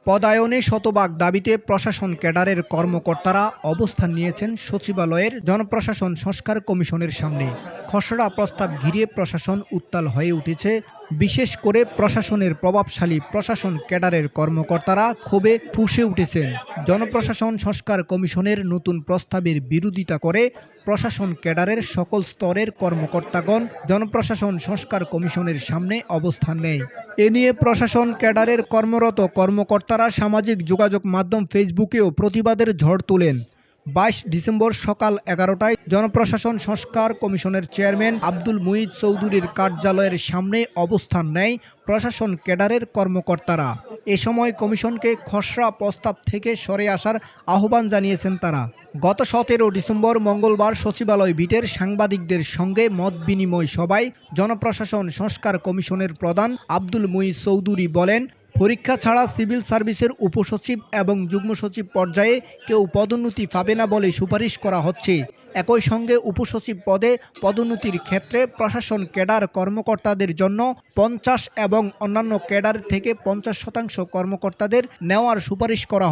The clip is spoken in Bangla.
পদায়নে শতভাগ দাবিতে প্রশাসন ক্যাডারের কর্মকর্তারা অবস্থান নিয়েছেন সচিবালয়ের জনপ্রশাসন সংস্কার কমিশনের সামনে। খসড়া প্রস্তাব ঘিরে প্রশাসন উত্তাল হয়ে উঠেছে। বিশেষ করে প্রশাসনের প্রভাবশালী প্রশাসন ক্যাডারের কর্মকর্তারা ক্ষোভে ফুঁসে উঠেছেন। জনপ্রশাসন সংস্কার কমিশনের নতুন প্রস্তাবের বিরোধিতা করে প্রশাসন ক্যাডারের সকল স্তরের কর্মকর্তাগণ জনপ্রশাসন সংস্কার কমিশনের সামনে অবস্থান নেয়। এ নিয়ে প্রশাসন ক্যাডারের কর্মরত কর্মকর্তারা সামাজিক যোগাযোগ মাধ্যম ফেসবুকেও প্রতিবাদের ঝড় তোলেন। 22 ডিসেম্বর সকাল 11টায় জনপ্রশাসন সংস্কার কমিশনের চেয়ারম্যান আব্দুল মুঈদ চৌধুরীর কার্যালয়ের সামনে অবস্থান নেয় প্রশাসন ক্যাডারের কর্মকর্তারা। এ সময় কমিশনকে খসড়া প্রস্তাব থেকে সরে আসার আহ্বান জানিয়েছেন তারা। গত 17 ডিসেম্বর মঙ্গলবার সচিবালয় বিটের সাংবাদিকদের সঙ্গে মত বিনিময় সভায় জনপ্রশাসন সংস্কার কমিশনের প্রধান আব্দুল মুঈদ চৌধুরী বলেন, পরীক্ষা ছাড়া সিভিল সার্ভিসের উপসচিব এবং যুগ্ম সচিব পর্যায়ে কেউ পদোন্নতি পাবে না বলে সুপারিশ করা হচ্ছে। একই সঙ্গে উপসচিব পদে পদোন্নতির ক্ষেত্রে প্রশাসন ক্যাডার কর্মকর্তাদের জন্য 50 এবং অন্যান্য ক্যাডার থেকে 50% কর্মকর্তাদের নেওয়ার সুপারিশ করা